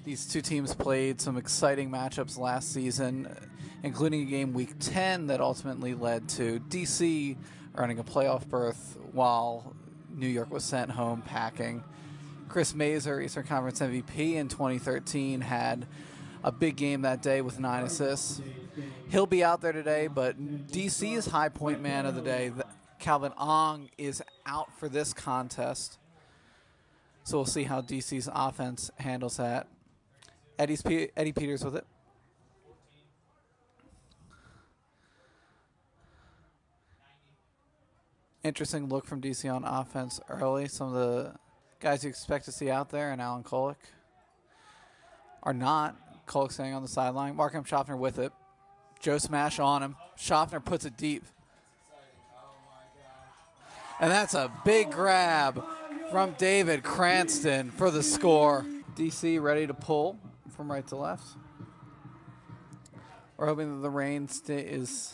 These two teams played some exciting matchups last season, including a game week 10 that ultimately led to DC earning a playoff berth while New York was sent home packing. Chris Mazer, Eastern Conference MVP in 2013, had a big game that day with 9 assists. He'll be out there today, but DC's high point man of the day, Calvin Ong, is out for this contest. So we'll see how DC's offense handles that. Eddie Peters with it. Interesting look from DC on offense early. Some of the guys you expect to see out there, and Alan Kolek, are not. Kolek staying on the sideline. Markham Schaffner with it. Joe Smash on him. Schaffner puts it deep. And that's a big grab from David Cranston for the score. DC ready to pull from right to left. We're hoping that the rain is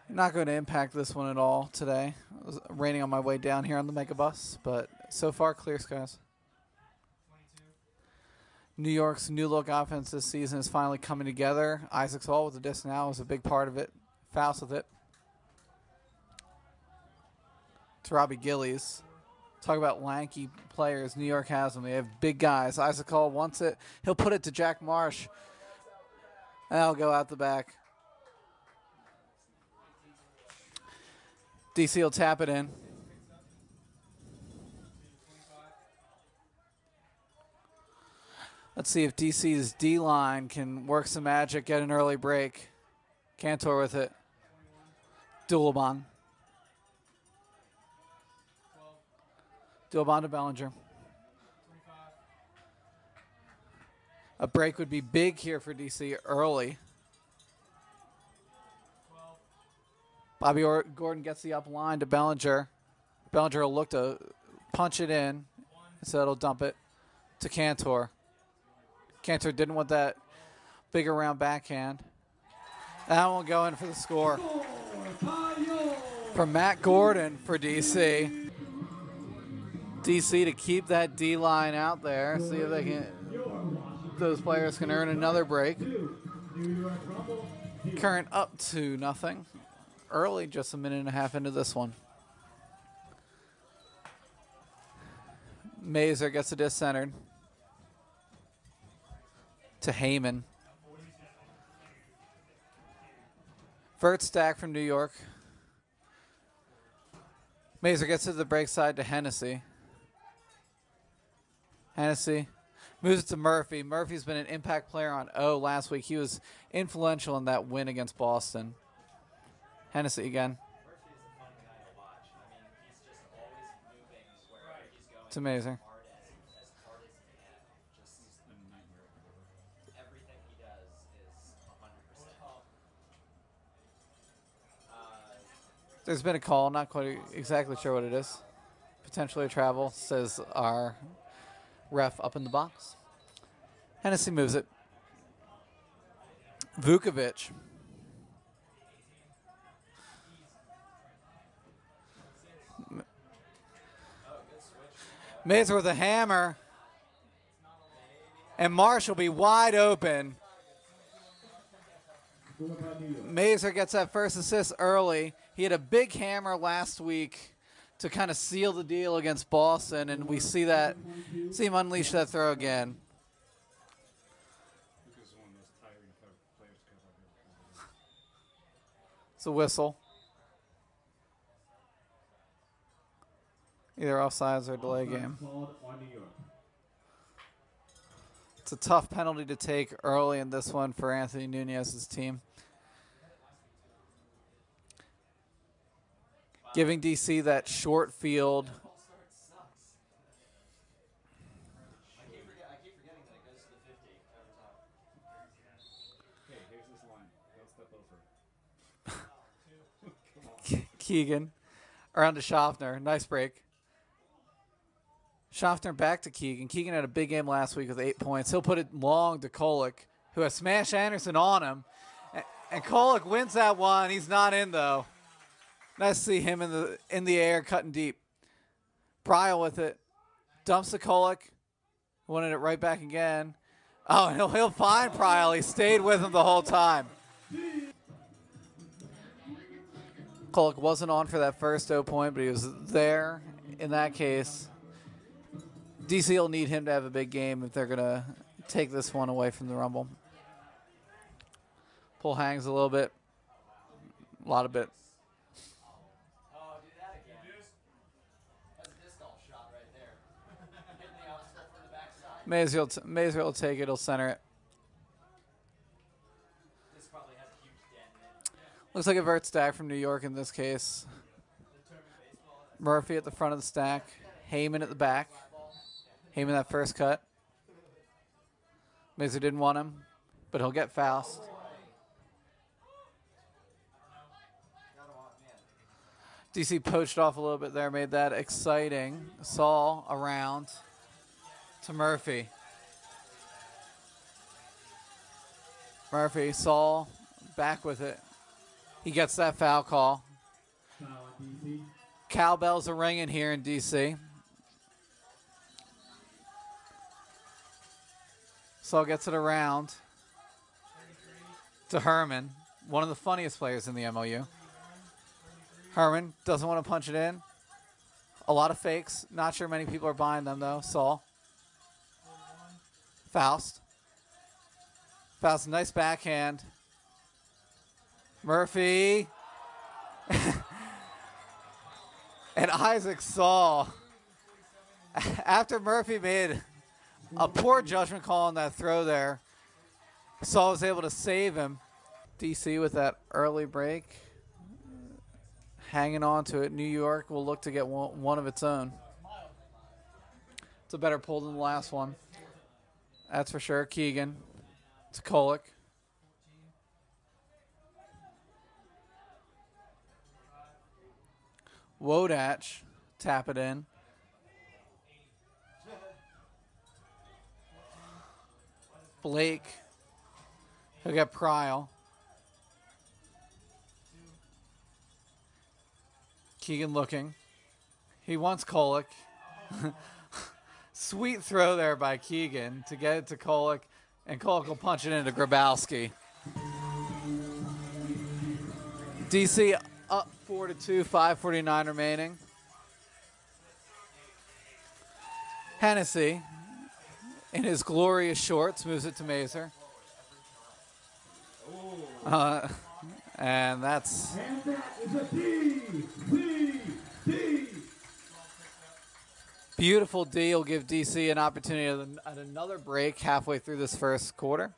not going to impact this one at all today. It was raining on my way down here on the Megabus, but so far clear skies. New York's new look offense this season is finally coming together. Isaac Hall with the disc now is a big part of it. Faust with it. To Robbie Gillies. Talk about lanky players. New York has them. They have big guys. Isaac Hall wants it. He'll put it to Jack Marsh. And that'll go out the back. DC will tap it in. Let's see if DC's D-line can work some magic, get an early break. Cantor with it. Dulabon. Dulabon to Bellinger. A break would be big here for DC early. Bobby Gordon gets the up line to Bellinger. Bellinger will look to punch it in, so it'll dump it to Cantor. Cantor didn't want that big around backhand. That won't go in for the score. From Matt Gordon for DC. DC to keep that D-line out there. See if they can. Those players can earn another break. Current up to nothing. Early, just a minute and a half into this one. Mazer gets the disc centered. To Heyman. Vert stack from New York. Mazer gets to the break side to Hennessy. Hennessy moves it to Murphy. Murphy's been an impact player on O last week. He was influential in that win against Boston. Hennessy again. It's amazing. There's been a call, not quite exactly sure what it is. Potentially a travel, says our ref up in the box. Hennessy moves it. Vukovic. Mazer with a hammer. And Marsh will be wide open. Mazer gets that first assist early. He had a big hammer last week to kind of seal the deal against Boston, and we see him unleash that throw again. It's a whistle. Either offsides or delay game. It's a tough penalty to take early in this one for Anthony Nunez's team. Giving DC that short field. Keegan around to Schaffner. Nice break. Schaffner back to Keegan. Keegan had a big game last week with 8 points. He'll put it long to Kolek, who has Smash Anderson on him. And Kolek wins that one. He's not in, though. Nice to see him in the air, cutting deep. Bryle with it. Dumps to Kolek. Winning it right back again. Oh, and he'll find Pryal. He stayed with him the whole time. Kolek wasn't on for that first 0 point, but he was there in that case. DC will need him to have a big game if they're going to take this one away from the Rumble. Pull hangs a little bit. A lot of bit. Mazer will take it. He'll center it. Looks like a vert stack from New York in this case. Murphy at the front of the stack. Heyman at the back. Heyman that first cut. Mazer didn't want him, but he'll get Faust. DC poached off a little bit there, made that exciting. Saul around to Murphy. Murphy, Saul, back with it. He gets that foul call. Cowbells are ringing here in DC. Saul gets it around to Herman, one of the funniest players in the MLU. Herman doesn't want to punch it in. A lot of fakes. Not sure many people are buying them, though. Saul. Faust. Faust, nice backhand. Murphy. And Isaac Saul. After Murphy made a poor judgment call on that throw there, Saul was able to save him. DC with that early break. Hanging on to it. New York will look to get one of its own. It's a better pull than the last one. That's for sure. Keegan. It's Kolek. Wodach. Tap it in. Blake. He'll get Pryal. Keegan looking. He wants Kolek. Sweet throw there by Keegan to get it to Kolek. And Kolek will punch it into Grabowski. DC up 4-2, 5:49 remaining. Hennessy, in his glorious shorts, moves it to Mazer. And that's... Beautiful D will give DC an opportunity at another break halfway through this first quarter.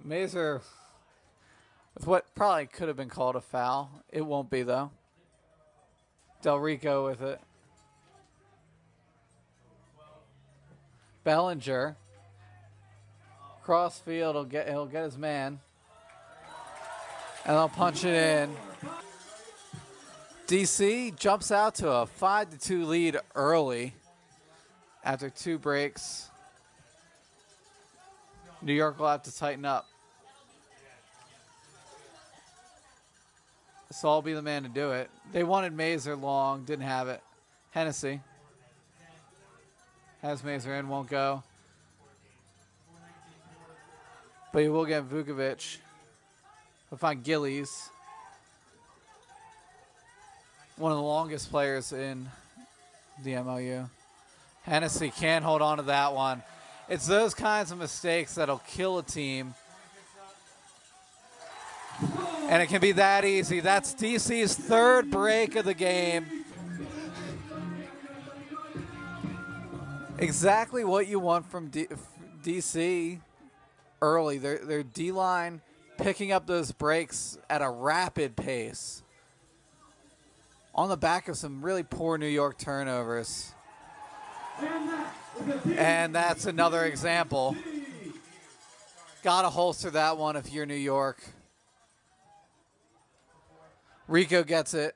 Mazer, with what probably could have been called a foul. It won't be, though. Del Rico with it. Bellinger. Crossfield, he'll get his man. And they'll punch it in. DC jumps out to a 5-2 lead early after 2 breaks. New York will have to tighten up. Saul will be the man to do it. They wanted Mazer long, didn't have it. Hennessy has Mazer in, won't go. But he will get Vukovic. We'll find Gillies. One of the longest players in the MLU. Hennessy can't hold on to that one. It's those kinds of mistakes that'll kill a team. And it can be that easy. That's DC's 3rd break of the game. Exactly what you want from DC early. Their D-line picking up those breaks at a rapid pace on the back of some really poor New York turnovers. And that's another example. Gotta holster that one if you're New York. Rico gets it.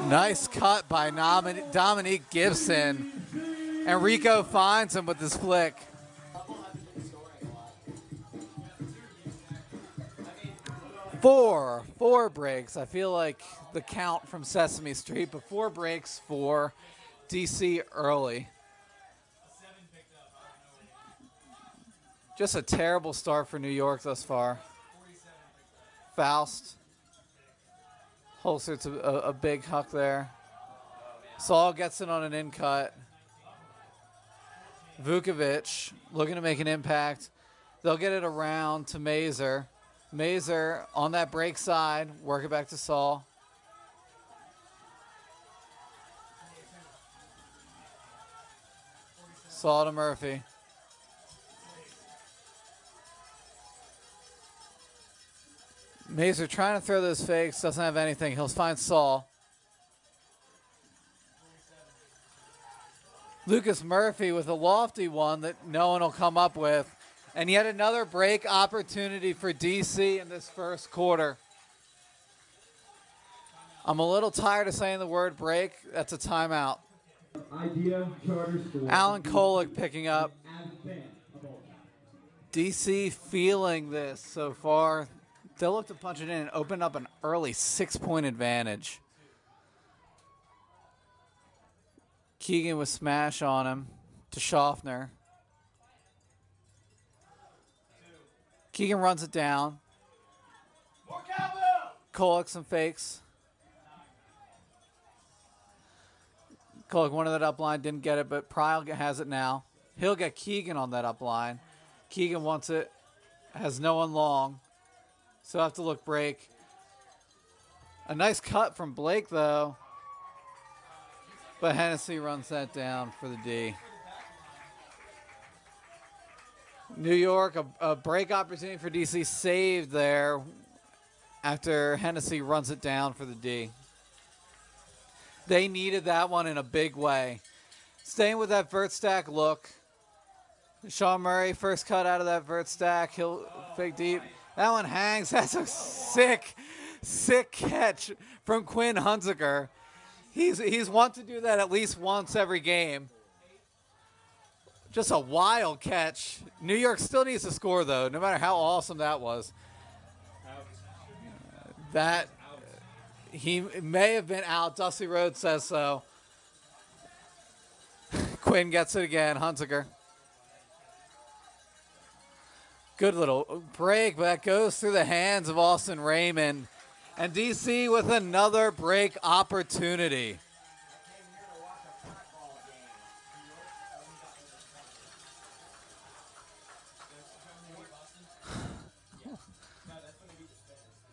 Nice cut by Dominique Gibson. And Rico finds him with this flick. Four breaks. I feel like the count from Sesame Street, but 4 breaks for DC early. Just a terrible start for New York thus far. Faust holsters a big huck there. Saul gets it on an in cut. Vukovic looking to make an impact. They'll get it around to Mazur. Mazur on that break side, work it back to Saul. Saul to Murphy. Mazur trying to throw those fakes, doesn't have anything. He'll find Saul. Lucas Murphy with a lofty one that no one will come up with. And yet another break opportunity for DC in this first quarter. I'm a little tired of saying the word break. That's a timeout. Alan Kolek picking up. DC feeling this so far. They'll look to punch it in and open up an early 6-point advantage. Keegan with smash on him to Schaffner. Keegan runs it down. Kolek some fakes. Kolek wanted that up line, didn't get it, but Pryl has it now. He'll get Keegan on that up line. Keegan wants it, has no one long. So have to look break. A nice cut from Blake, though. But Hennessy runs that down for the D. New York, a break opportunity for DC saved there after Hennessy runs it down for the D. They needed that one in a big way. Staying with that vert stack look. Sean Murray, first cut out of that vert stack. He'll fake deep. That one hangs. That's a sick catch from Quinn Hunziker. He's want to do that at least once every game. Just a wild catch. New York still needs to score, though, no matter how awesome that was. That he may have been out. Dusty Rhodes says so. Quinn gets it again. Hunziker. Good little break, but that goes through the hands of Austin Raymond. And DC with another break opportunity.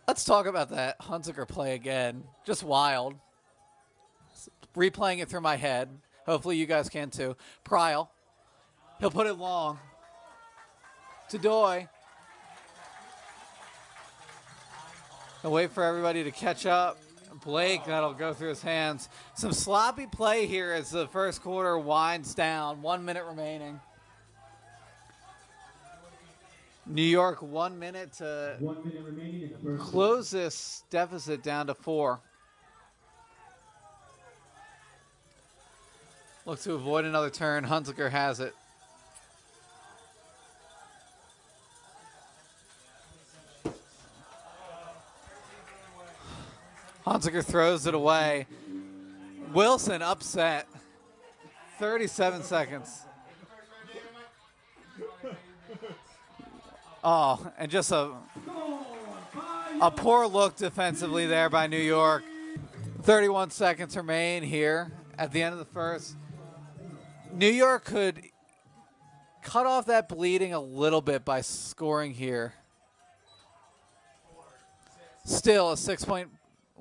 Let's talk about that Hunziker play again. Just wild. Replaying it through my head. Hopefully you guys can too. Pryl. He'll put it long. To Doy. He'll wait for everybody to catch up. Blake, that'll go through his hands. Some sloppy play here as the first quarter winds down. 1 minute remaining. New York 1 minute to close this deficit down to 4. Look to avoid another turn. Hunziker has it. Hunziker throws it away. Wilson upset. 37 seconds. Oh, and just a poor look defensively there by New York. 31 seconds remain here at the end of the first. New York could cut off that bleeding a little bit by scoring here. Still a 6-point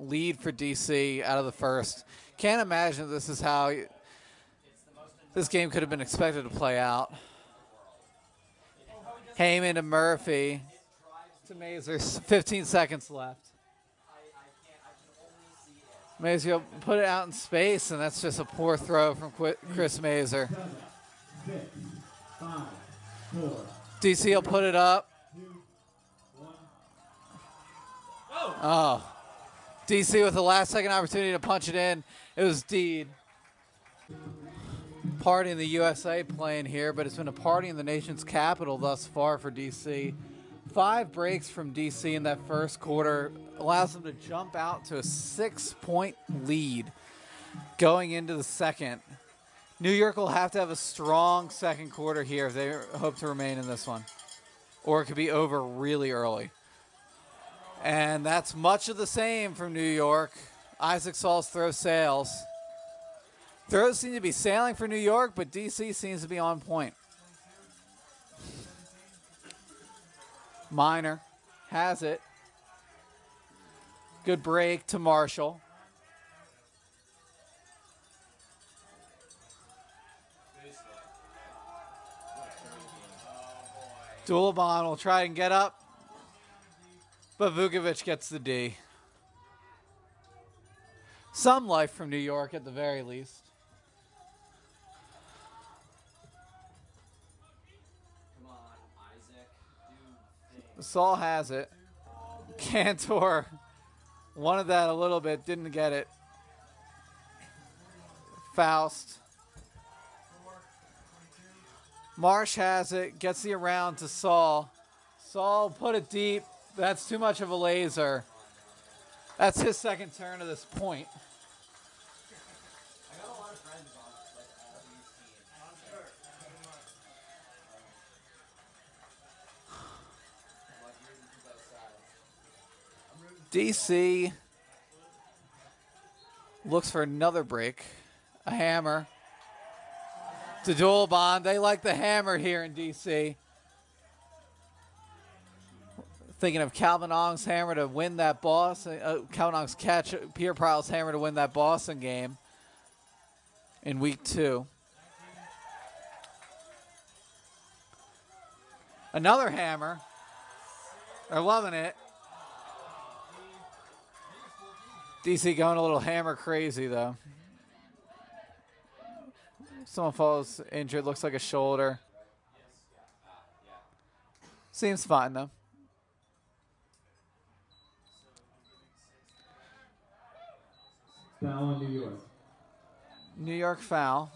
lead for DC out of the first. Can't imagine this is how this game could have been expected to play out. Heyman to Murphy to Mazur. 15 seconds left. Mazur put it out in space, and that's just a poor throw from Chris Mazur. DC will put it up. Oh. DC with the last second opportunity to punch it in. It was Deed. Party in the USA playing here, but it's been a party in the nation's capital thus far for DC. 5 breaks from DC in that first quarter allows them to jump out to a 6-point lead going into the second. New York will have to have a strong second quarter here if they hope to remain in this one, or it could be over really early. And that's much of the same from New York. Isaac Saul's throw sails. Throws seem to be sailing for New York, but DC seems to be on point. Minor has it. Good break to Marshall. Dulabon will try and get up, but Vukovic gets the D. Some life from New York at the very least. Come on, Isaac. Do things. Saul has it. Cantor wanted that a little bit, didn't get it. Faust. Marsh has it, gets the around to Saul. Saul put it deep. That's too much of a laser. That's his second turn of this point. I got a lot of friends on like all these teams. DC looks for another break. A hammer. To Dulabon. They like the hammer here in DC. Thinking of Calvin Ong's hammer to win that Calvin Ong's catch, Pierre Prowl's hammer to win that Boston game in week 2. Another hammer. They're loving it. DC going a little hammer crazy, though. Someone falls injured. Looks like a shoulder. Seems fine, though. Foul on New York. New York foul.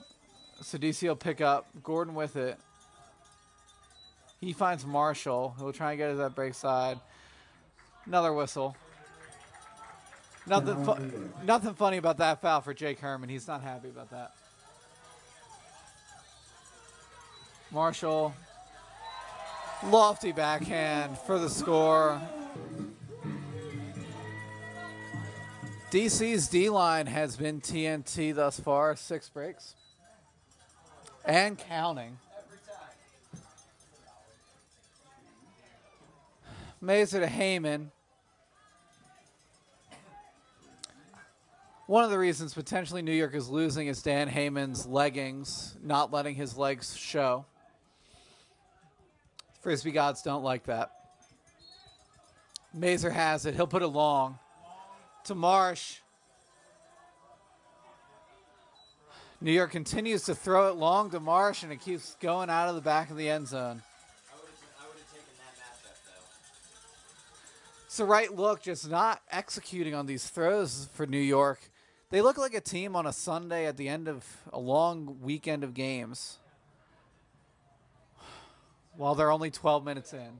So DC will pick up. Gordon with it. He finds Marshall. He'll try and get to that break side. Another whistle. Nothing funny about that foul for Jake Herman. He's not happy about that. Marshall. Lofty backhand for the score. DC's D-line has been TNT thus far. 6 breaks. And counting. Mazer to Heyman. One of the reasons potentially New York is losing is Dan Heyman's leggings, not letting his legs show. Frisbee gods don't like that. Mazer has it. He'll put it long to Marsh. New York continues to throw it long to Marsh, and it keeps going out of the back of the end zone. I would have taken that matchup, though. It's the right look, just not executing on these throws for New York. They look like a team on a Sunday at the end of a long weekend of games, while they're only 12 minutes in.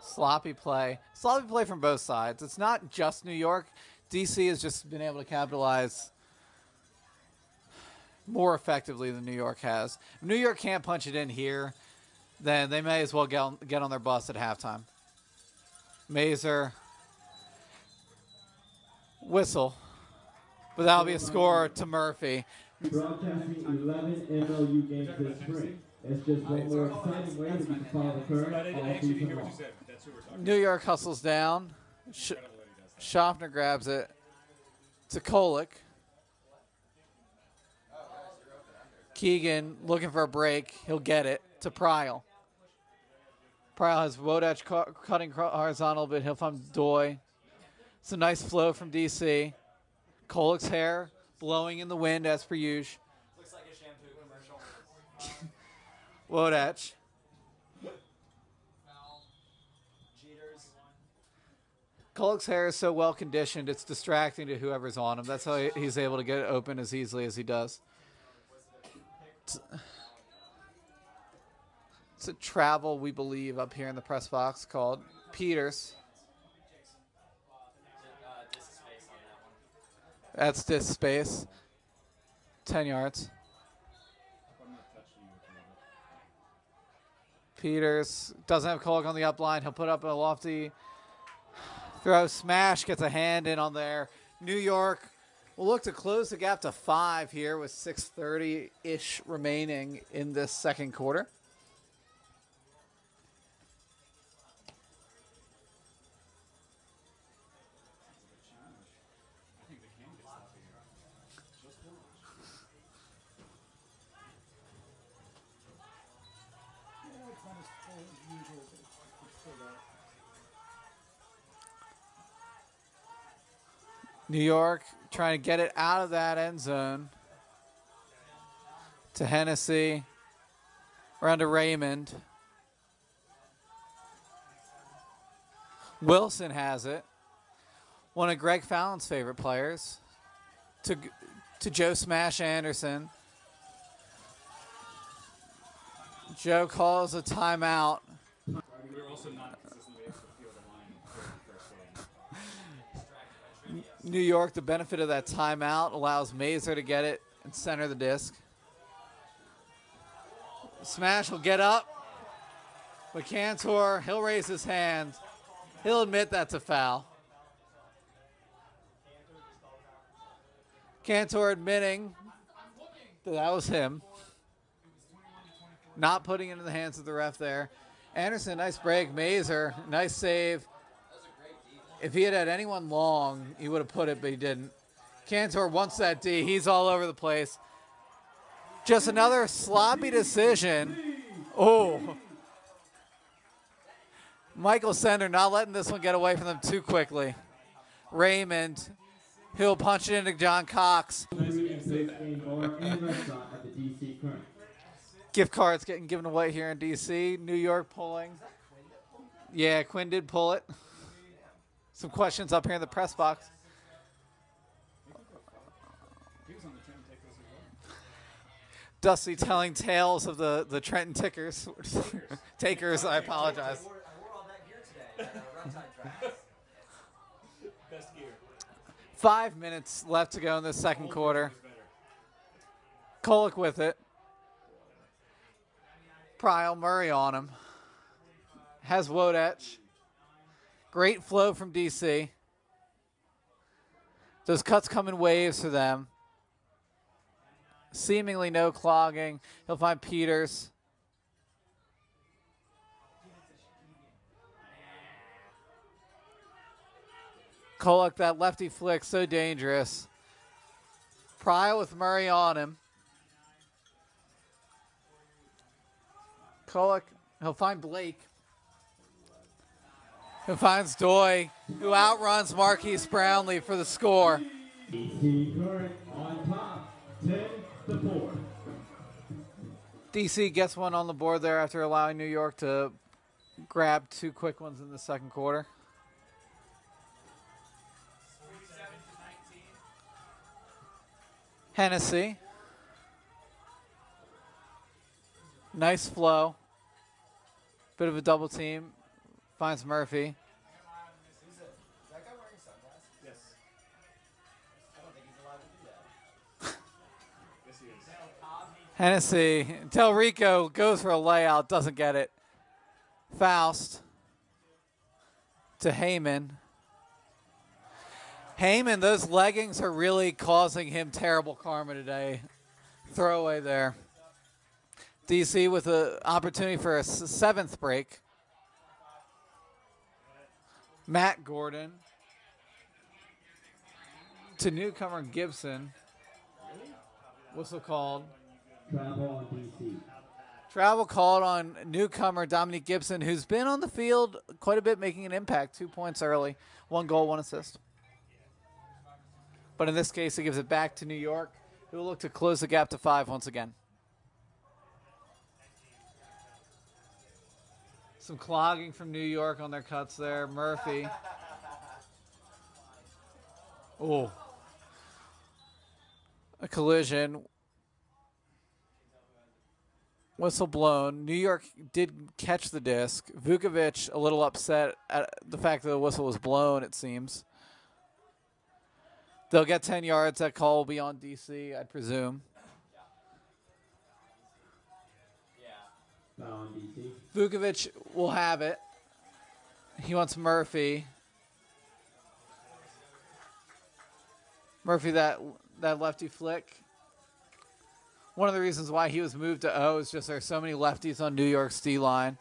Sloppy play. Sloppy play from both sides. It's not just New York. DC has just been able to capitalize more effectively than New York has. If New York can't punch it in here, then they may as well get on their bus at halftime. Mazer. Whistle. But that'll be a score to Murphy. Broadcasting 11 MLU games this spring. It's just one more exciting way that you can follow the current all season long. New York hustles down. Schaffner grabs it to Kolick. Keegan looking for a break. He'll get it to Pryle. Pryle has Wodach cutting horizontal, but he'll find Doy. It's a nice flow from DC. Kolick's hair blowing in the wind as per usual. Looks like a shampoo commercial. Wodach. Foul. Cheaters. Kolek's hair is so well conditioned, it's distracting to whoever's on him. That's how he's able to get it open as easily as he does. It's a travel, we believe, up here in the press box called Peters. That's this space. 10 yards. Peters doesn't have Kolek on the up line. He'll put up a lofty throw. Smash gets a hand in on there. New York will look to close the gap to 5 here with 6:30-ish remaining in this second quarter. New York trying to get it out of that end zone to Hennessy, around to Raymond. Wilson has it. One of Greg Fallon's favorite players. To Joe Smash Anderson. Joe calls a timeout. New York, the benefit of that timeout allows Mazer to get it and center the disc. Smash will get up, but Cantor, he'll raise his hand. He'll admit that's a foul. Cantor admitting that was him. Not putting it in the hands of the ref there. Anderson, nice break. Mazer, nice save. If he had had anyone long, he would have put it, but he didn't. Cantor wants that D. He's all over the place. Just another sloppy decision. Oh. Michael Sender not letting this one get away from them too quickly. Raymond, he'll punch it into John Cox. Gift cards getting given away here in D.C. New York pulling. Yeah, Quinn did pull it. Some questions up here in the press box. Dusty telling tales of the Trenton Tickers. Takers, I apologize. I wore all that gear today. Runtime tracks. Best gear. 5 minutes left to go in the second quarter. Kolek with it. Pryle Murray on him. Has Wodetch. Great flow from DC. Those cuts come in waves for them. Seemingly no clogging. He'll find Peters. Kolek, that lefty flick, so dangerous. Pryor with Murray on him. Kolek, he'll find Blake. Who finds Doy, who outruns Marquise Brownlee for the score. DC Current on top, 10-4. DC gets one on the board there after allowing New York to grab 2 quick ones in the second quarter. Hennessy. Nice flow. Bit of a double team. Finds Murphy. Is that guy wearing sunglasses? Yes. I don't think he's allowed to do that. Yes, he is. Hennessy. Del Rico goes for a layout. Doesn't get it. Faust. To Heyman. Heyman, those leggings are really causing him terrible karma today. Throwaway there. DC with an opportunity for a 7th break. Matt Gordon to newcomer Gibson. Whistle called. Travel on DC. Travel called on newcomer Dominique Gibson, who's been on the field quite a bit, making an impact. 2 points early. 1 goal, 1 assist. But in this case, it gives it back to New York, who will look to close the gap to 5 once again. Some clogging from New York on their cuts there. Murphy Oh. A collision. Whistle blown. New York did catch the disc. Vukovic a little upset at the fact that the whistle was blown, it seems. They'll get 10 yards. That call will be on DC, I'd presume. Foul on DC. Vukovic will have it. He wants Murphy. Murphy, that lefty flick. One of the reasons why he was moved to O is just there's so many lefties on New York's D-line.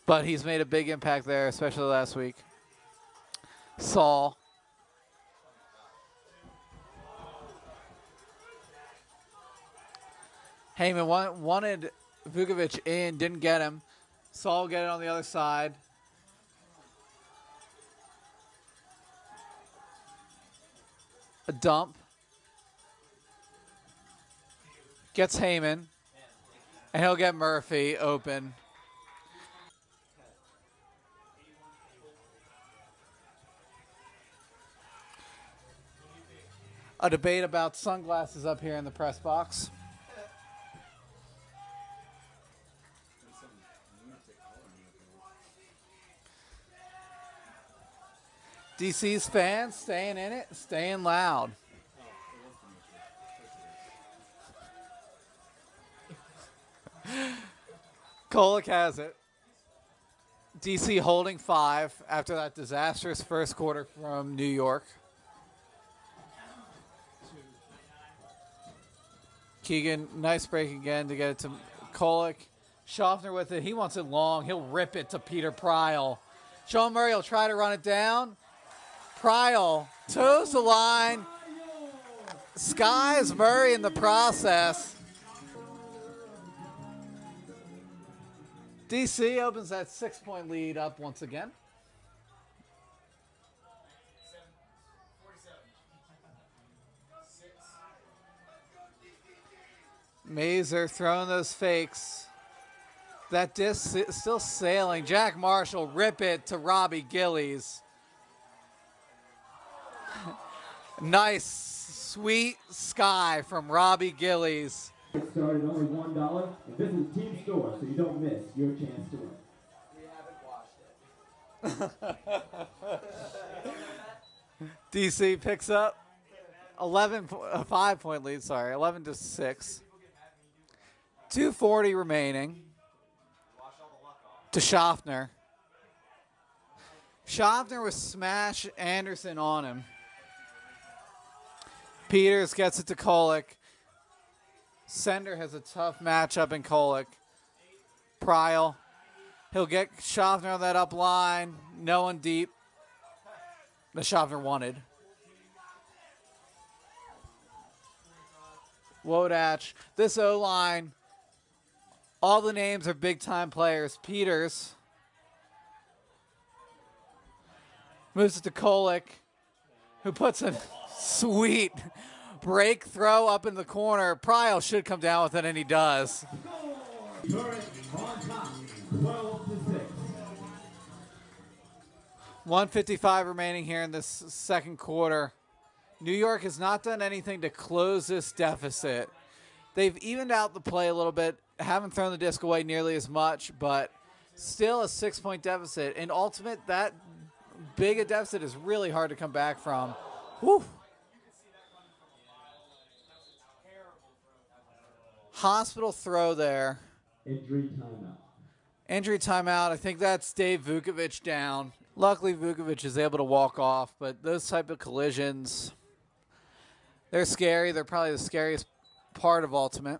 But he's made a big impact there, especially last week. Saul. Heyman wanted Vukovic in, didn't get him. Saul get it on the other side. A dump. Gets Heyman. And he'll get Murphy open. A debate about sunglasses up here in the press box. DC's fans staying in it, staying loud. Kolek has it. DC holding 5 after that disastrous first quarter from New York. Keegan, nice break again to get it to Kolek. Schaffner with it. He wants it long. He'll rip it to Peter Pryal. Sean Murray will try to run it down. Pryal toes the line. Skies Murray in the process. DC opens that 6-point lead up once again. Mazer throwing those fakes. That disc is still sailing. Jack Marshall rip it to Robbie Gillies. Nice, sweet sky from Robbie Gillies. It started only $1. And this is Team Store, so you don't miss your chance to win. We haven't watched it. DC picks up 5-point lead, 11-6. 2:40 remaining to Schaffner. Schaffner was smash Anderson on him. Peters gets it to Kolek. Sender has a tough matchup in Kolek. Pryal. He'll get Schaffner on that up line. No one deep. The Schaffner wanted. Wodach. This O-line, all the names are big-time players. Peters moves it to Kolek, who puts a sweet break throw up in the corner. Pryal should come down with it, and he does. Current on top, 12-6. 1:55 remaining here in this second quarter. New York has not done anything to close this deficit. They've evened out the play a little bit, haven't thrown the disc away nearly as much, but still a 6-point deficit. In ultimate, that big a deficit is really hard to come back from. Whew. Hospital throw there. Injury timeout. Injury timeout. I think that's Dave Vukovic down. Luckily, Vukovic is able to walk off, but those type of collisions, they're scary. They're probably the scariest part of ultimate.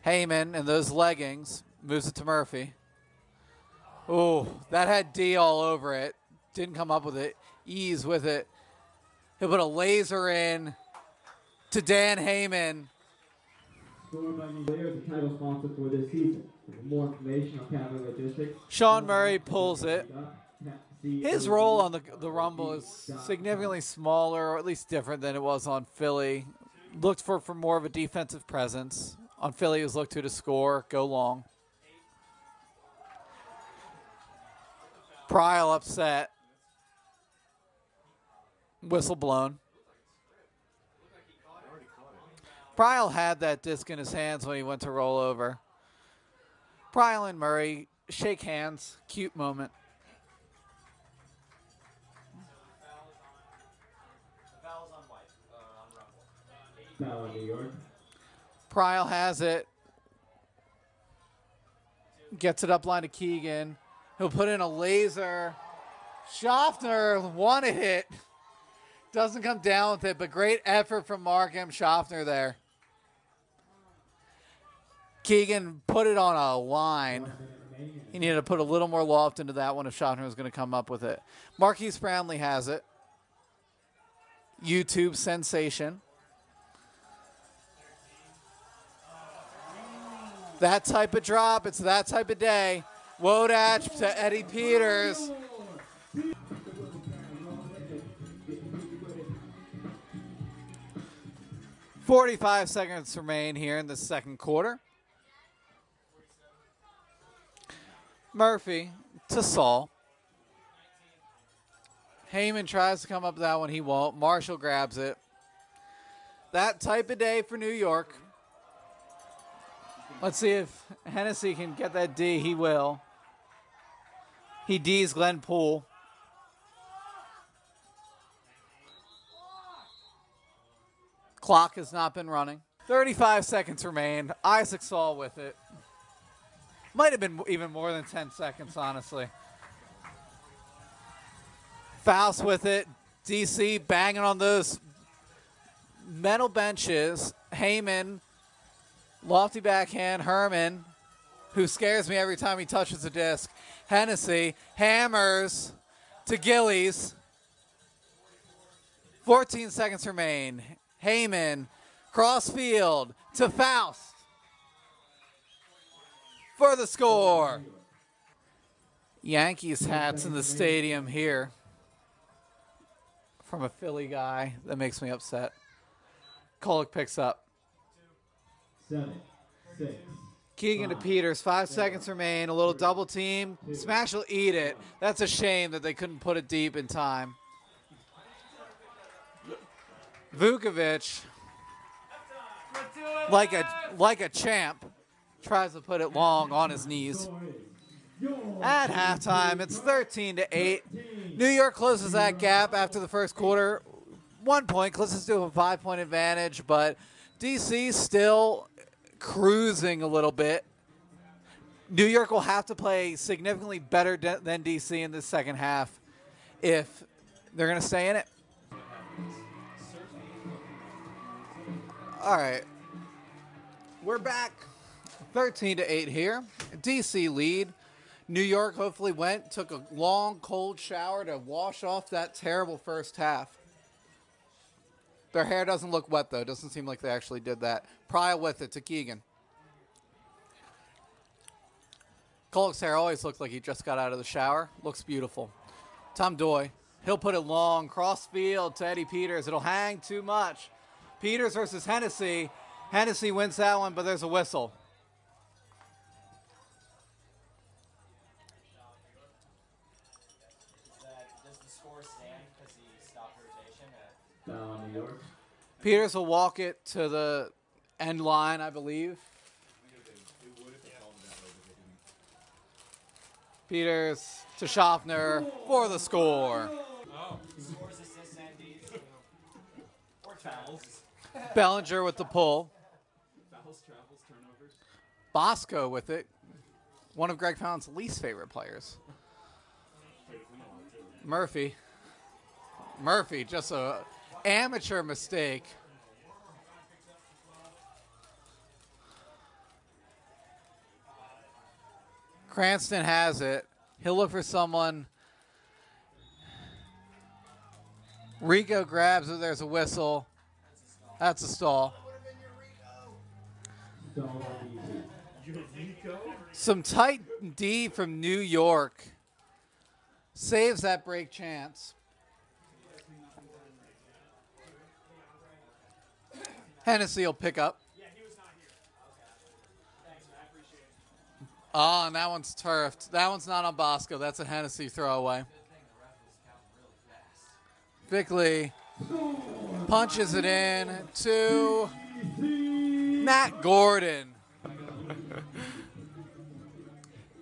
Heyman and those leggings moves it to Murphy. Oh, that had D all over it. Didn't come up with it. Ease with it. He'll put a laser in to Dan Heyman. Scored by New York, the title sponsor for this season. For more information on Capital Logistics, Sean Murray pulls it. His role on the Rumble is significantly smaller, or at least different than it was on Philly. Looked for more of a defensive presence. On Philly, he was looked to score, go long. Pryal upset. Whistle blown. Pryle had that disc in his hands when he went to roll over. Pryle and Murray shake hands. Cute moment. Foul's on White. On Rumble. Foul on New York. Pryle has it. Gets it up line to Keegan. He'll put in a laser. Schaffner wanted it. Doesn't come down with it, but great effort from Mark M. Schaffner there. Keegan put it on a line. He needed to put a little more loft into that one if Schaffner was going to come up with it. Marquise Brownlee has it. YouTube sensation. That type of drop, it's that type of day. Wodach to Eddie Peters. .45 seconds remain here in the second quarter. Murphy to Saul. Heyman tries to come up with that one. He won't. Marshall grabs it. That type of day for New York. Let's see if Hennessy can get that D. He will. He D's Glenn Poole. Clock has not been running. 35 seconds remain. Isaac Saul with it. Might have been even more than 10 seconds, honestly. Faust with it. DC banging on those metal benches. Heyman, lofty backhand. Herman, who scares me every time he touches the disc. Hennessy hammers to Gillies. 14 seconds remain. Heyman, cross field to Faust for the score. Yankees hats in the stadium here from a Philly guy. That makes me upset. Kolek picks up. 7, 6. Keegan to Peters. 5 seconds remain. A little double team. Smash will eat it. That's a shame that they couldn't put it deep in time. Vukovic, like a champ, tries to put it long on his knees. At halftime, it's 13-8. New York closes that gap after the first quarter. 1 point, closes to a 5-point advantage, but DC still cruising a little bit. New York will have to play significantly better than DC in the second half if they're going to stay in it. All right, we're back. 13-8 here. DC lead. New York hopefully took a long, cold shower to wash off that terrible first half. Their hair doesn't look wet, though. Doesn't seem like they actually did that. Pryle with it to Keegan. Kolek's hair always looks like he just got out of the shower. Looks beautiful. Tom Doy. He'll put it long. Cross field to Eddie Peters. It'll hang too much. Peters versus Hennessy. Hennessy wins that one, but there's a whistle. Does the score stand because he stopped rotation? Foul on New York. Peters will walk it to the end line, I believe. Peters to Schaffner for the score. Scores, assists, and Ds. Or fouls. Bellinger with the pull. Fouls, travels, turnovers. Bosco with it. One of Greg Pound's least favorite players. Murphy, just a amateur mistake. Cranston has it. He'll look for someone. Rico grabs it. There's a whistle. That's a stall. Stall on DC. Some tight D from New York. Saves that break chance. Hennessy will pick up. Oh, and that one's turfed. That one's not on Bosco. That's a Hennessy throwaway. Bickley punches it in to Matt Gordon.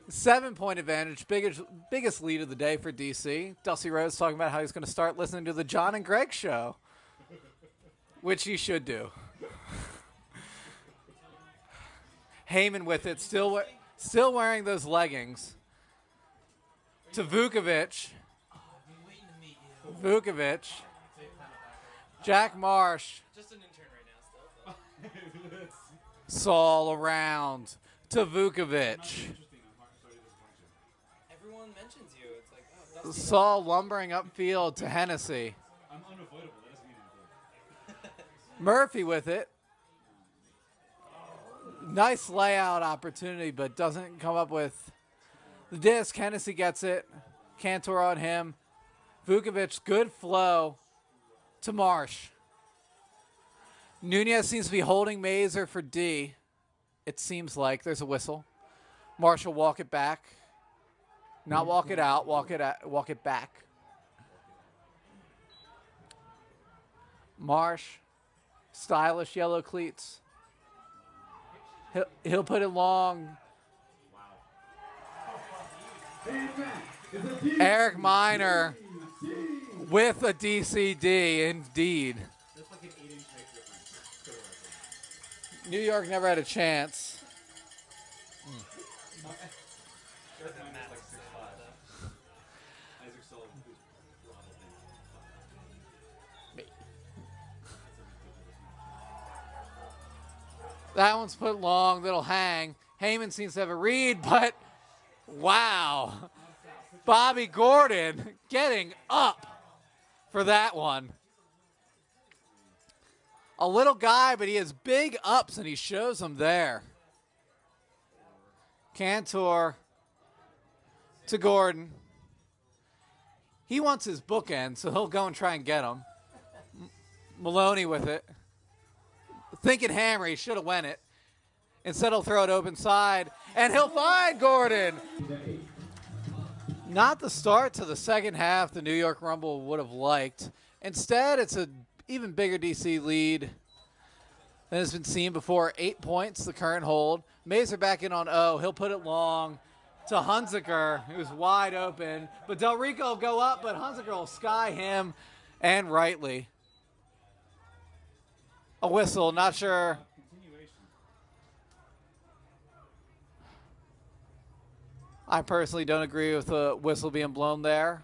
7-point advantage, biggest lead of the day for DC. Dusty Rhodes talking about how he's going to start listening to the John and Greg show, which he should do. Heyman with it, still wearing those leggings. To Vukovic. Vukovic. Jack Marsh. Just an intern right now still. Saul around to Vukovic. Everyone mentions you. It's like, oh, Dusty. Saul lumbering upfield to Hennessy. I'm unavoidable. That doesn't mean anything. Murphy with it. Nice layout opportunity, but doesn't come up with the disc. Hennessy gets it. Cantor on him. Vukovic, good flow to Marsh. Nunez seems to be holding Mazer for D. It seems like there's a whistle. Marsh will walk it back. Not walk it out, walk it back. Marsh, stylish yellow cleats. He'll put it long. Eric Miner with a DCD, indeed. That's like an 8-inch height difference. New York never had a chance. Isaac Sullivan, who's throttled in. That one's put long, that'll hang. Heyman seems to have a read, but wow. Bobby Gordon getting up for that one. A little guy, but he has big ups, and he shows them there. Cantor to Gordon. He wants his bookend, so he'll go and try and get him. Maloney with it. Thinking hammer, he should have went it. Instead, he'll throw it open side, and he'll find Gordon. Not the start to the second half the New York Rumble would have liked. Instead, it's an even bigger DC lead than has been seen before. 8 points, the current hold. Mazer back in on O. He'll put it long to Hunziker, who's wide open. But Del Rico will go up, but Hunziker will sky him, and rightly. A whistle, not sure. I personally don't agree with the whistle being blown there.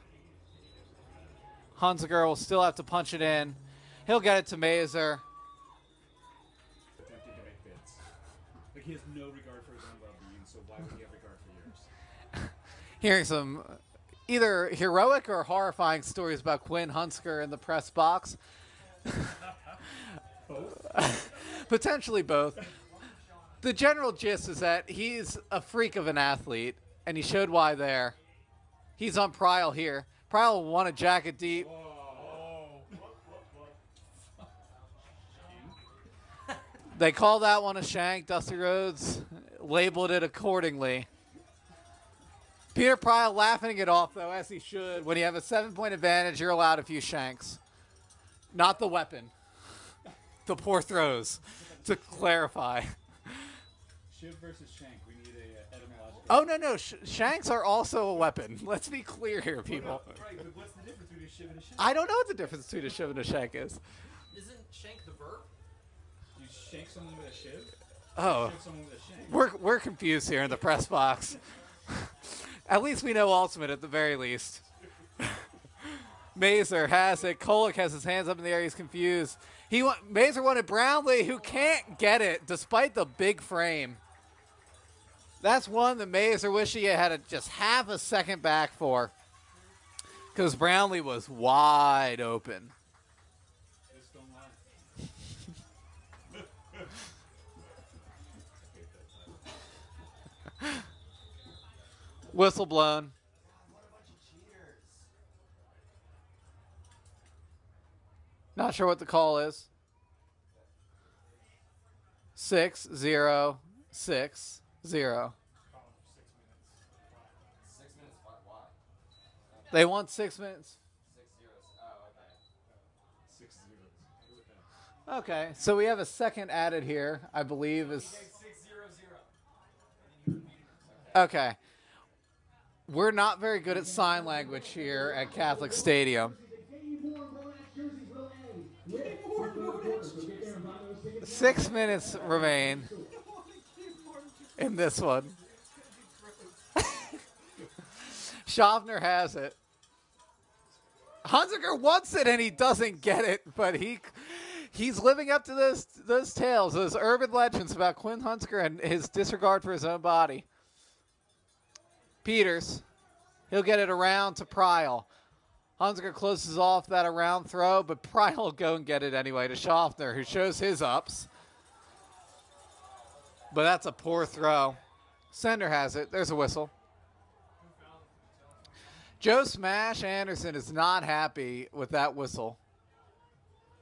Hunziker will still have to punch it in. He'll get it to Mazer. Attempting to make bids. Like, he has no regard for his own well-being, so why would he have regard for yours? Hearing some either heroic or horrifying stories about Quinn Hunziker in the press box. Potentially both. The general gist is that he's a freak of an athlete, and he showed why there. He's on Pryle here. Pryle won a jacket deep. They call that one a shank. Dusty Rhodes labeled it accordingly. Peter Pryle laughing it off, though, as he should. When you have a 7-point advantage, you're allowed a few shanks. Not the weapon. The poor throws, to clarify. Shiv versus Shank. We need a etymological. Oh, no. Shanks are also a weapon. Let's be clear here, people. Right, but what's the difference between a Shiv and a Shank? I don't know what the difference between a shiv and a shank is. Isn't shank the verb? You shank someone with a Shiv? Oh, Shiv someone with a Shank? we're confused here in the press box. At least we know Ultimate at the very least. Mazer has it. Kolick has his hands up in the air. He's confused. Mazer wanted Brownlee, who can't get it despite the big frame. That's one that Mazer wish he had just half a second back for, because Brownlee was wide open. Just don't lie. Whistle blown. What a bunch of cheaters. Not sure what the call is. 6-0-6-0. 6 minutes. Why? They want 6 minutes. 6 zeros. Oh, okay. Okay, so we have a second added here, I believe is... 6-0-0. Okay. We're not very good at sign language here at Catholic Stadium. 6 minutes remain in this one. Schaffner has it. Hunziker wants it and he doesn't get it, but he's living up to those tales, those urban legends about Quinn Hunziker and his disregard for his own body. Peters, he'll get it around to Pryl. Hunziker closes off that around throw, but Pryl will go and get it anyway to Schaffner, who shows his ups. But that's a poor throw. Sender has it. There's a whistle. Joe Smash Anderson is not happy with that whistle.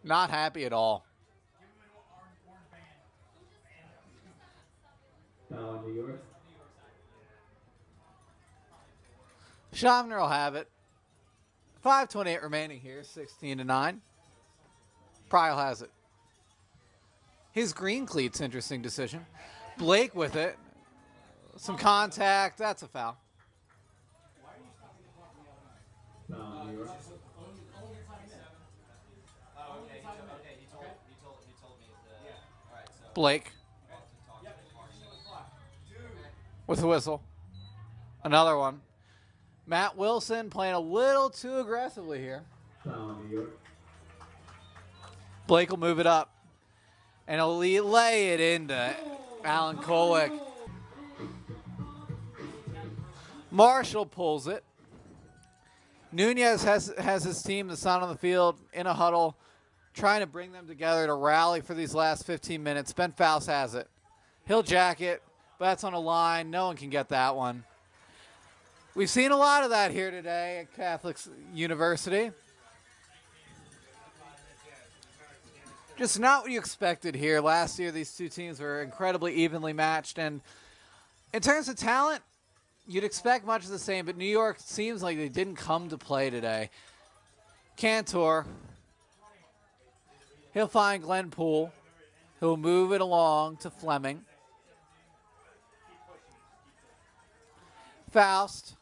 Not happy at all. Foul on New York. Schaffner will have it. 5:28 remaining here, 16-9. Pryl has it. His green cleats, interesting decision. Blake with it. Some contact. That's a foul. Foul on New York. Oh, okay. He told me the. All right, so. Blake with a whistle. Another one. Matt Wilson playing a little too aggressively here. Foul on New York. Blake will move it up. And he'll lay it into Alan Kolick. Marshall pulls it. Nunez has his team that's not on the field in a huddle, trying to bring them together to rally for these last 15 minutes. Ben Faust has it. He'll jack it, but that's on a line. No one can get that one. We've seen a lot of that here today at Catholic University. Just not what you expected here. Last year, these two teams were incredibly evenly matched. And in terms of talent, you'd expect much of the same, but New York seems like they didn't come to play today. Cantor, he'll find Glenn Poole. He'll move it along to Fleming. Faust,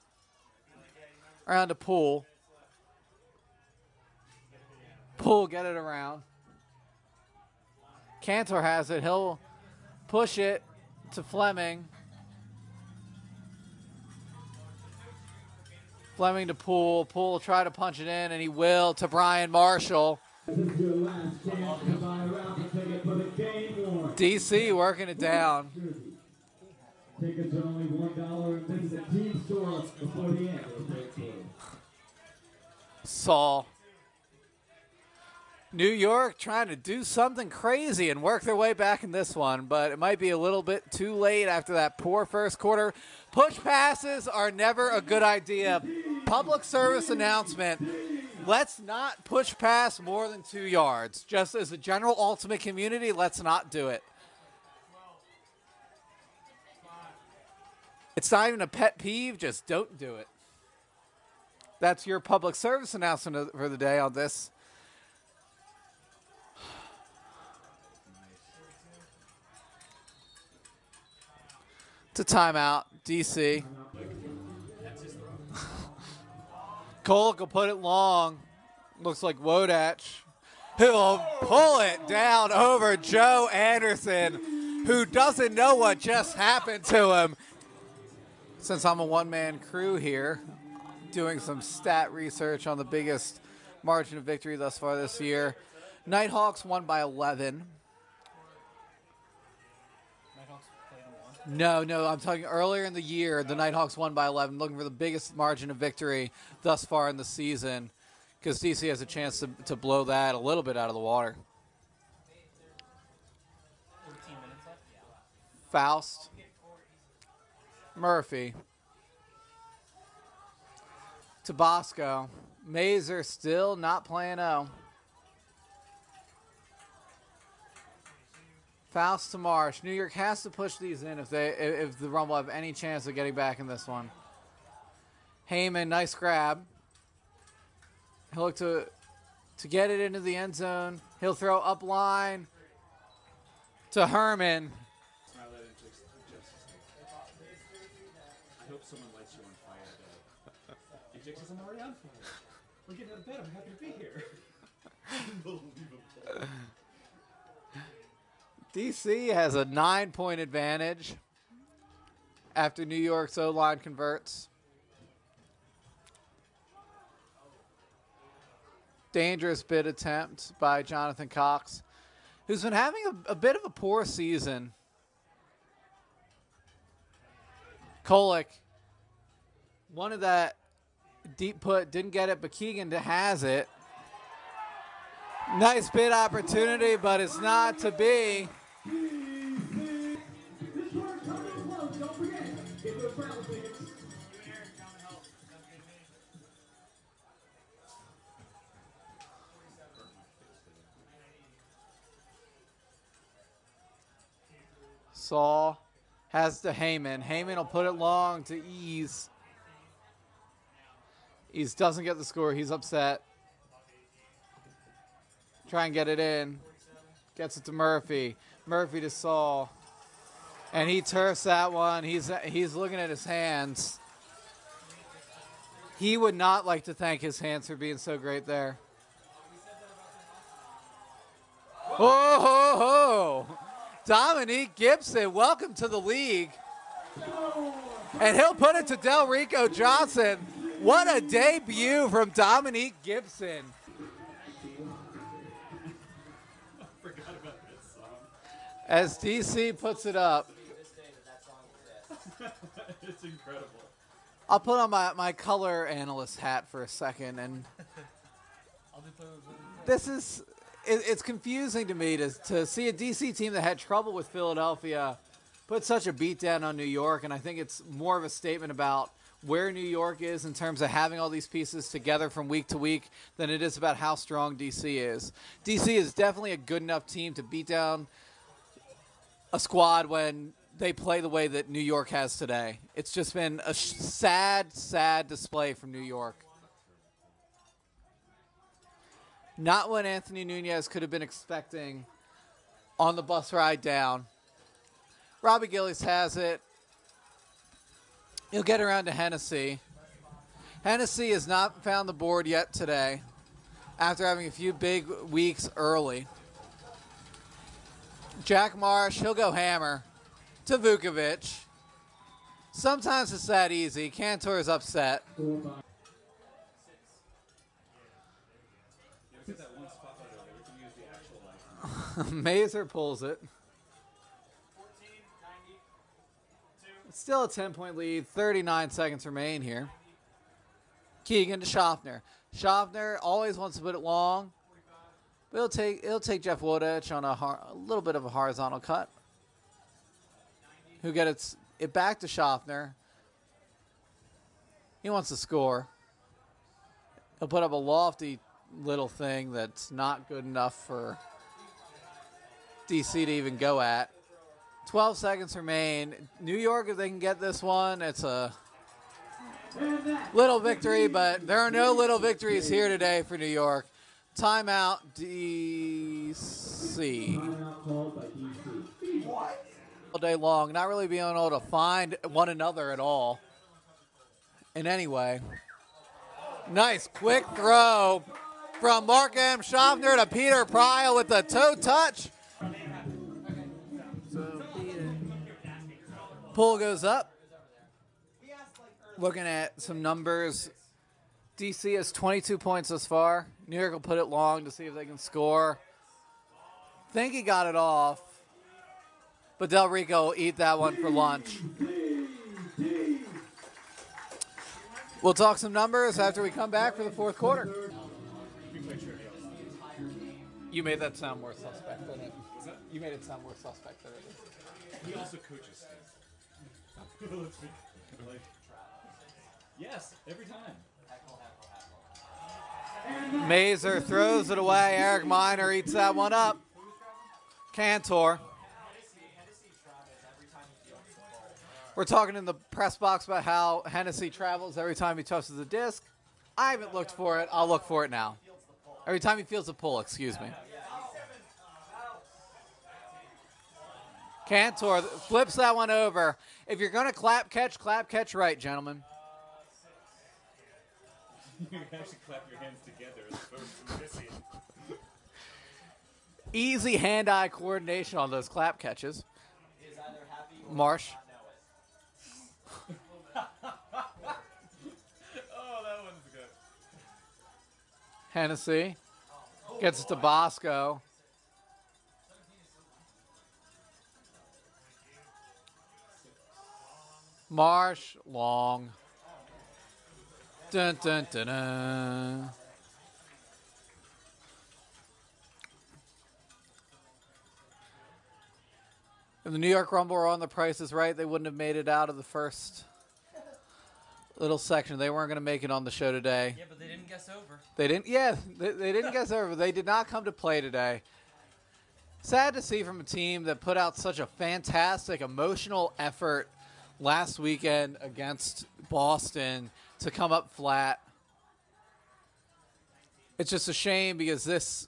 around to Poole. Poole get it around. Cantor has it. He'll push it to Fleming. Fleming to Poole. Poole will try to punch it in, and he will to Brian Marshall. This is your last chance to buy a raffle ticket for the game war. DC working it down. Tickets are only $1 and visit the team store before the end of the break game. Saul. New York trying to do something crazy and work their way back in this one, but it might be a little bit too late after that poor first quarter. Push passes are never a good idea. Public service announcement. Let's not push pass more than 2 yards. Just as a general ultimate community, let's not do it. It's not even a pet peeve, just don't do it. That's your public service announcement for the day on this. To timeout, DC. Kolick will put it long. Looks like Wodach. He'll pull it down over Joe Anderson, who doesn't know what just happened to him. Since I'm a one-man crew here, doing some stat research on the biggest margin of victory thus far this year, Nighthawks won by 11. No, I'm talking earlier in the year, the Nighthawks won by 11, looking for the biggest margin of victory thus far in the season, because DC has a chance to blow that a little bit out of the water. 13 minutes left? Faust. Murphy. Tabasco. Mazer still not playing O. Faust to Marsh. New York has to push these in if the Rumble have any chance of getting back in this one. Heyman, nice grab. He'll look to to get it into the end zone. He'll throw up line to Herman. Smile that into justice. I hope someone lights you on fire today. Eject says I'm already on fire. We're getting out of bed. I'm happy to be here. Unbelievable. DC has a 9-point advantage after New York's O-line converts. Dangerous bid attempt by Jonathan Cox, who's been having a bit of a poor season. Kolick wanted that deep put, didn't get it, but Keegan has it. Nice bid opportunity, but it's not to be. Saul has to Heyman. Heyman will put it long to Ease. Ease doesn't get the score. He's upset. Try and get it in. Gets it to Murphy. Murphy to Saul. And he turfs that one. He's looking at his hands. He would not like to thank his hands for being so great there. Oh, ho, ho. Dominique Gibson, welcome to the league. And he'll put it to Delrico Johnson. What a debut from Dominique Gibson. I forgot about this song. As DC puts it up. It's incredible. I'll put on my color analyst hat for a second. And this is... It's confusing to me to see a DC team that had trouble with Philadelphia put such a beatdown on New York, and I think it's more of a statement about where New York is in terms of having all these pieces together from week to week than it is about how strong DC is. DC is definitely a good enough team to beat down a squad when they play the way that New York has today. It's just been a sad, sad display from New York. Not what Anthony Nunez could have been expecting on the bus ride down. Robbie Gillies has it. He'll get around to Hennessy. Hennessy has not found the board yet today after having a few big weeks early. Jack Marsh, he'll go hammer to Vukovic. Sometimes it's that easy. Cantor is upset. Mazer pulls it. It's still a 10-point lead. 39 seconds remain here. Keegan to Schaffner. Schaffner always wants to put it long. But he'll take Jeff Wodich on a little bit of a horizontal cut. Who gets it back to Schaffner. He wants to score. He'll put up a lofty little thing that's not good enough for DC to even go at. 12 seconds remain. New York, if they can get this one, it's a little victory, but there are no little victories here today for New York. Timeout, DC. All day long, not really being able to find one another at all. In any way. Nice quick throw from Mark M. Schaffner to Peter Pryl with the toe touch. Pull goes up. Looking at some numbers, DC has 22 points thus far. New York will put it long to see if they can score. Think he got it off, but Delrico will eat that one for lunch. We'll talk some numbers after we come back for the fourth quarter. You made that sound more suspect than it. You made it sound more suspect than it is. He also coaches. Let's be like, yes, every time. Mazer throws it away. Eric Miner eats that one up. Cantor. We're talking in the press box about how Hennessy travels every time he touches the disc. I haven't looked for it. I'll look for it now. Every time he feels a pull, excuse me. Cantor flips that one over. If you're going to clap catch right, gentlemen. You can actually clap your hands together as opposed to missing. Easy hand-eye coordination on those clap catches. Marsh. Oh, that one's good. Hennessy gets it to Bosco. Marsh, long. Dun, dun, dun, dun. If the New York Rumble were on The Price is Right, they wouldn't have made it out of the first little section. They weren't going to make it on the show today. Yeah, but they didn't guess over. They didn't. Yeah, they didn't guess over. They did not come to play today. Sad to see from a team that put out such a fantastic emotional effort last weekend against Boston to come up flat. It's just a shame because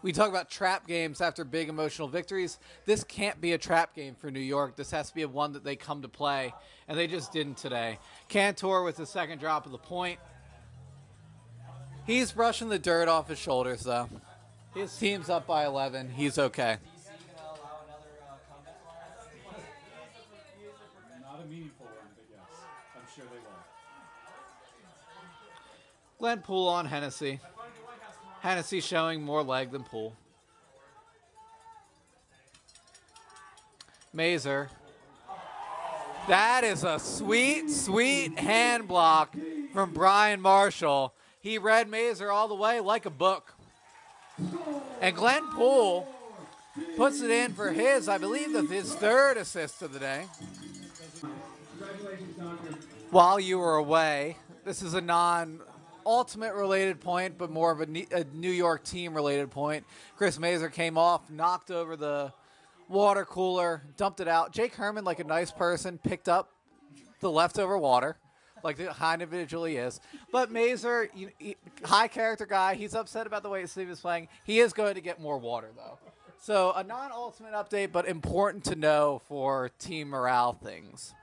we talk about trap games after big emotional victories. This can't be a trap game for New York. This has to be one that they come to play, and they just didn't today. Cantor with the second drop of the point. He's brushing the dirt off his shoulders, though. His team's up by 11. He's okay. Not a meaningful one, but yes. I'm sure they will. Glenn Poole on Hennessy. Hennessy showing more leg than Poole. Mazer. That is a sweet, sweet hand block from Brian Marshall. He read Mazer all the way like a book. And Glenn Poole puts it in for his, I believe, his third assist of the day. While you were away, this is a non-ultimate related point, but more of a New York team related point. Chris Mazer came off, knocked over the water cooler, dumped it out. Jake Herman, like a nice person, picked up the leftover water, like the high individual he is. But Mazer, high character guy, he's upset about the way Steve is playing. He is going to get more water, though. So a non-ultimate update, but important to know for team morale things.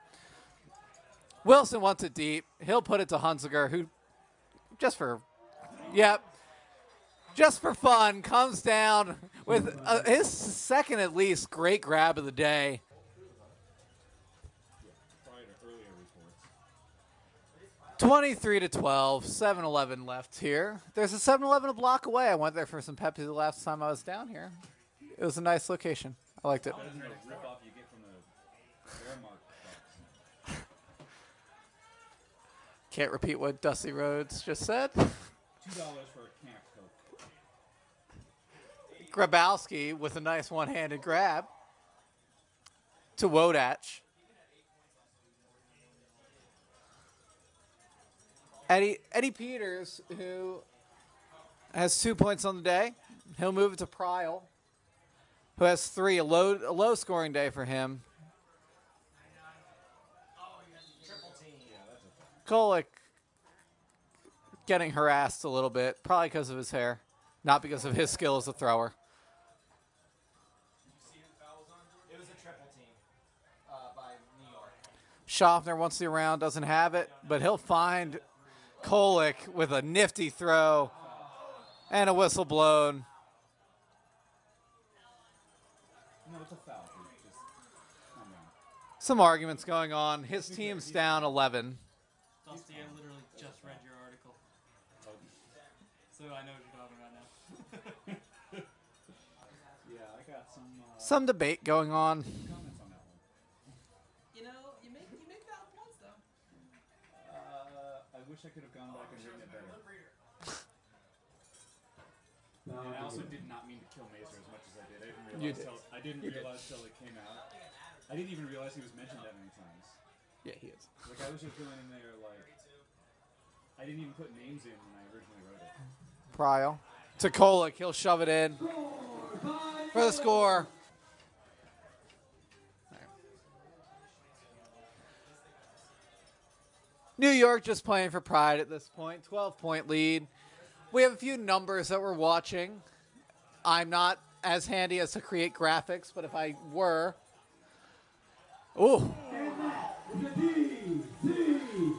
Wilson wants it deep. He'll put it to Hunziker, who, just for fun, comes down with his second, at least, great grab of the day. Prior to earlier reports. 23-12, 7-11 left here. There's a 7-Eleven a block away. I went there for some Pepsi the last time I was down here. It was a nice location. I liked it. That isn't a rip-off you get from the Fairmark box. Can't repeat what Dusty Rhodes just said. $2 for a Camp Coke. Grabowski with a nice one-handed grab to Wodach. Eddie Peters, who has 2 points on the day. He'll move it to Pryal, who has 3, a low scoring day for him. Kolek getting harassed a little bit, probably because of his hair, not because of his skill as a thrower. It was a triple team by New York. Schaffner wants the round, doesn't have it, but he'll find Kolek with a nifty throw and a whistle blown. No, it's a foul. Just calm down. Some arguments going on. His team's down 11. Dusty, I literally just read your article. So I know what you're talking about now. Yeah, I got some Some debate going on. comments on that one. You know, you make valid points though. I wish I could have gone back and written it better. And I also did not mean to kill Mazer as much as I did. I didn't realize till it came out. I didn't even realize he was mentioned that many times. Yeah, he is. Like I was just going in there like I didn't even put names in when I originally wrote it. Pryal to Kolek. He'll shove it in for the score. New York just playing for pride at this point. 12-point lead. We have a few numbers that we're watching. I'm not as handy as to create graphics, but if I were... Ooh.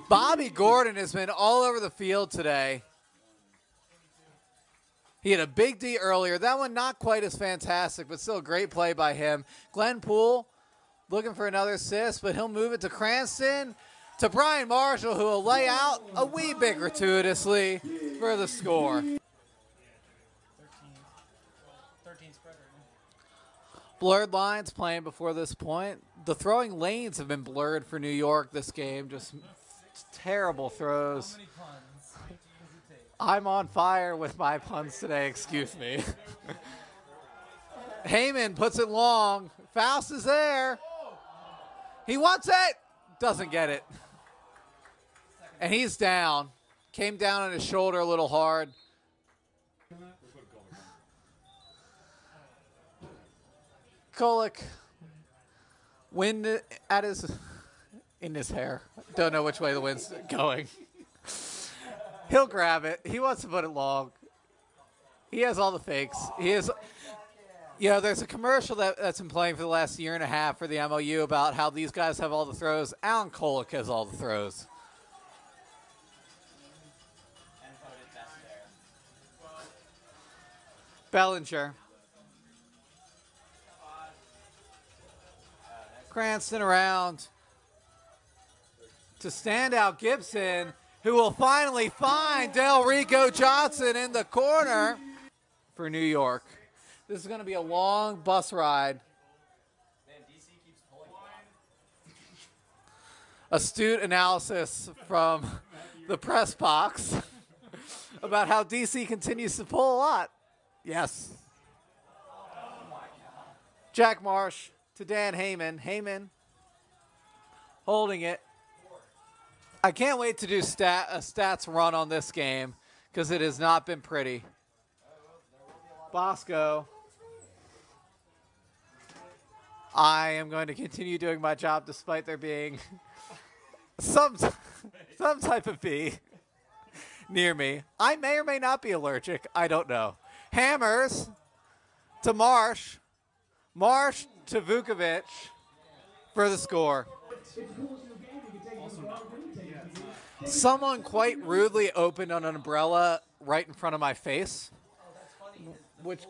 Bobby Gordon has been all over the field today. He had a big D earlier. That one not quite as fantastic, but still a great play by him. Glenn Poole looking for another assist, but he'll move it to Cranston, to Brian Marshall, who will lay out a wee bit gratuitously for the score. 13 spread right now. Blurred lines playing before this point. The throwing lanes have been blurred for New York this game. Just terrible throws. How many puns does it take? I'm on fire with my puns today, excuse me. Heyman puts it long. Faust is there. He wants it. Doesn't get it. And he's down. Came down on his shoulder a little hard. Kolek, wind at in his hair. Don't know which way the wind's going. He'll grab it. He wants to put it long. He has all the fakes. He is. You know, there's a commercial that's been playing for the last year and a half for the MOU about how these guys have all the throws. Alan Kolek has all the throws. Bellinger. Cranston around to standout Gibson, who will finally find Del Rico Johnson in the corner for New York. This is going to be a long bus ride. Astute analysis from the press box about how DC continues to pull a lot. Yes. Jack Marsh to Dan Heyman. Heyman holding it. I can't wait to do a stats run on this game because it has not been pretty. Bosco. I am going to continue doing my job despite there being some type of bee near me. I may or may not be allergic. I don't know. Hammers to Marsh. Marsh to Vukovic for the score. Someone quite rudely opened an umbrella right in front of my face. Which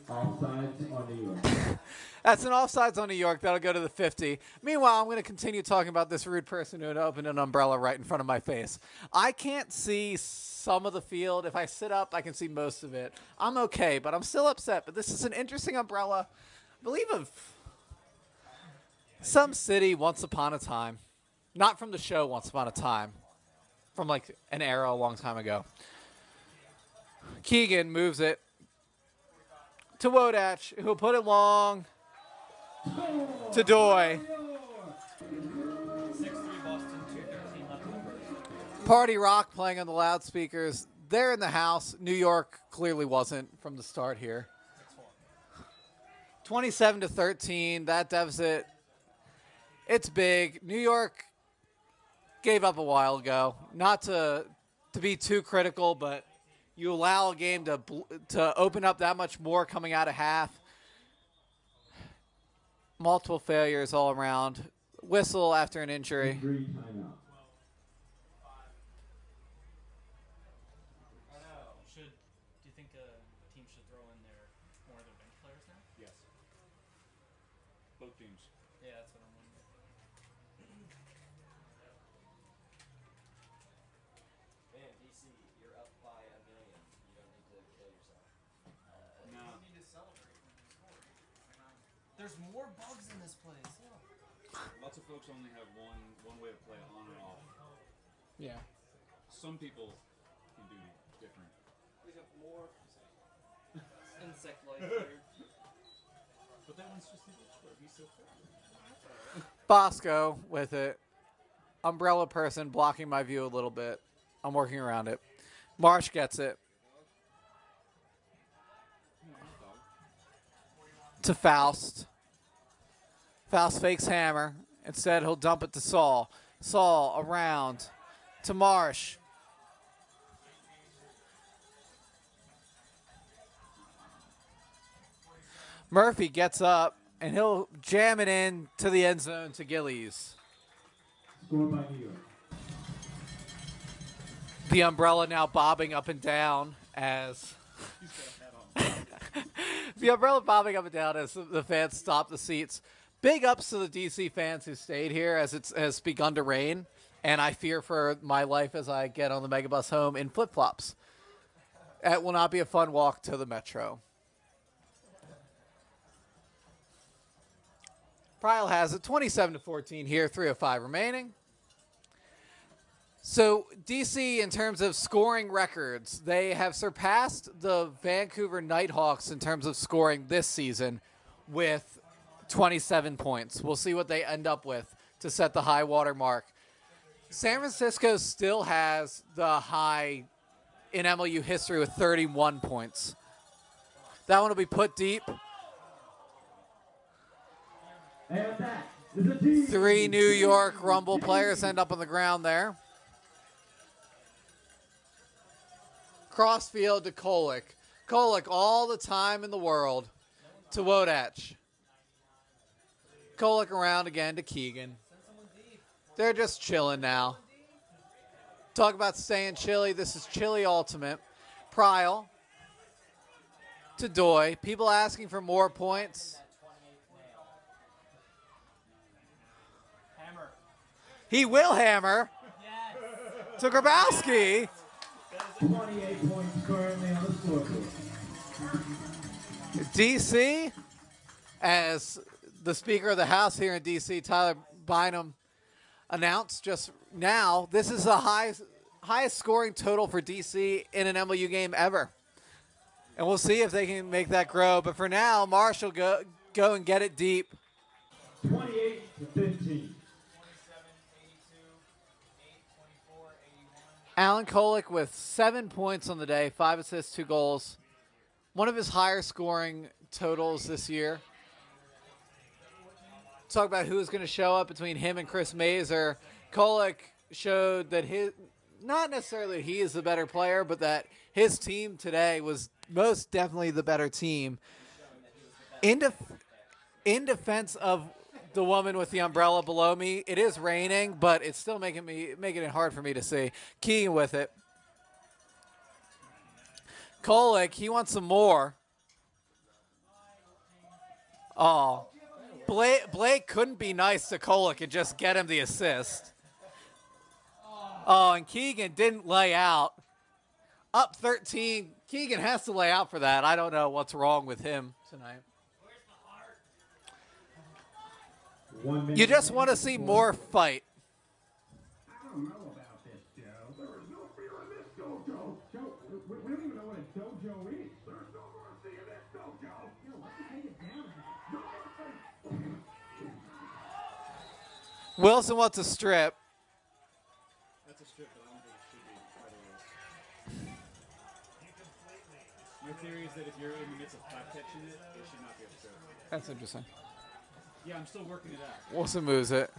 Offsides on New York. That's an offsides on New York. That'll go to the 50. Meanwhile, I'm going to continue talking about this rude person who had opened an umbrella right in front of my face. I can't see some of the field. If I sit up, I can see most of it. I'm okay, but I'm still upset. But this is an interesting umbrella, I believe, of some city once upon a time. Not from the show Once Upon a Time. From like an era a long time ago. Keegan moves it to Wodach, who'll put it long to Doy. 6-3 Boston, 2:13 left in the first. Party Rock playing on the loudspeakers. They're in the house. New York clearly wasn't from the start here. 27-13, that deficit. It's big. New York gave up a while ago. Not to be too critical, but you allow a game to open up that much more coming out of half. Multiple failures all around. Whistle after an injury. Injury timeout. Do you think a team should throw in more of their bench players now? Yes. Both teams. Yeah, that's what I'm wondering. Man, DC, you're up by 1 million. You don't need to kill yourself. No. You need to celebrate when you score. There's more bugs in this place. Lots of folks only have one way to play on and off. Yeah. Some people can do different. We have more. Insect life here. But that one's just the itch word. He's so fair. Bosco with it. Umbrella person blocking my view a little bit. I'm working around it. Marsh gets it. To Faust. Faust fakes hammer. Instead, he'll dump it to Saul. Saul around to Marsh. Murphy gets up, and he'll jam it in to the end zone to Gillies. Scored by New York. The umbrella now bobbing up and down as the umbrella bobbing up and down as the fans stop the seats. Big ups to the DC fans who stayed here as it has begun to rain, and I fear for my life as I get on the Megabus home in flip-flops. It will not be a fun walk to the Metro. Pryal has it 27-14 here, 3:05 remaining. So DC, in terms of scoring records, they have surpassed the Vancouver Nighthawks in terms of scoring this season with 27 points. We'll see what they end up with to set the high water mark. San Francisco still has the high in MLU history with 31 points. That one will be put deep. And that is a team. 3 New York Rumble players end up on the ground there. Crossfield to Kolick. Kolick all the time in the world to Wodach. Kolick around again to Keegan. They're just chilling now. Talk about staying chilly. This is Chili Ultimate. Pryal to Doy. People asking for more points. Hammer. He will hammer Yes. to Grabowski. 28 points currently on the scoreboard. DC, as the Speaker of the House here in DC, Tyler Bynum, announced just now, this is the highest scoring total for DC in an MLU game ever. And we'll see if they can make that grow. But for now, Marshall go and get it deep. 28-15. Alan Kolick with 7 points on the day, 5 assists, 2 goals. One of his higher scoring totals this year. Talk about who is going to show up between him and Chris Mazer. Kolick showed that not necessarily he is the better player, but that his team today was most definitely the better team. In defense of the woman with the umbrella below me, it is raining, but it's still making it hard for me to see. Keegan with it. Kolick, he wants some more. Oh, Blake couldn't be nice to Kolick and just get him the assist. Oh, and Keegan didn't lay out. Up 13. Keegan has to lay out for that. I don't know what's wrong with him tonight. You just want to see more fight. I don't know about this, Joe. There is no fear in this dojo. Joe, we don't even know what a dojo is. There's no mercy in this dojo. Yo, let's take it down. No mercy. Wilson wants a strip. That's a strip, but I don't think it should be. My theory is that if you're in the midst of cloud catching it, it should not be a strip. That's interesting. Yeah, I'm still working it out. Wilson moves it.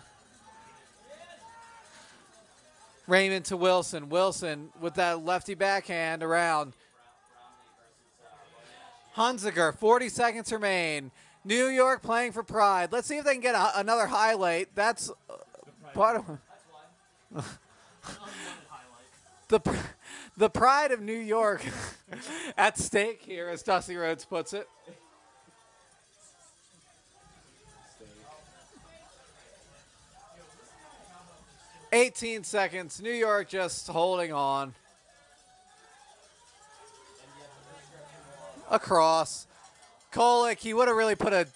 Raymond to Wilson. Wilson with that lefty backhand around. Hunziker, 40 seconds remain. New York playing for Pride. Let's see if they can get another highlight. That's part of the pride of New York at stake here, as Dusty Rhodes puts it. 18 seconds. New York just holding on. Across. Kolick, he would have really put a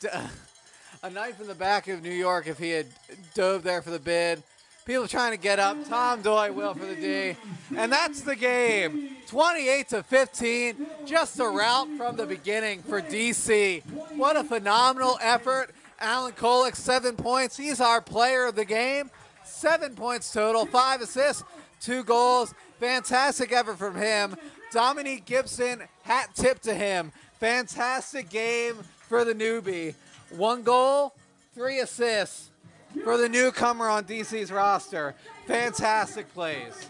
knife in the back of New York if he had dove there for the bid. People trying to get up. Tom Doy will for the D. And that's the game. 28-15. Just a rout from the beginning for DC. What a phenomenal effort. Alan Kolick, 7 points. He's our player of the game. 7 points total, 5 assists, 2 goals. Fantastic effort from him. Dominique Gibson, hat tip to him. Fantastic game for the newbie. 1 goal, 3 assists for the newcomer on DC's roster. Fantastic plays.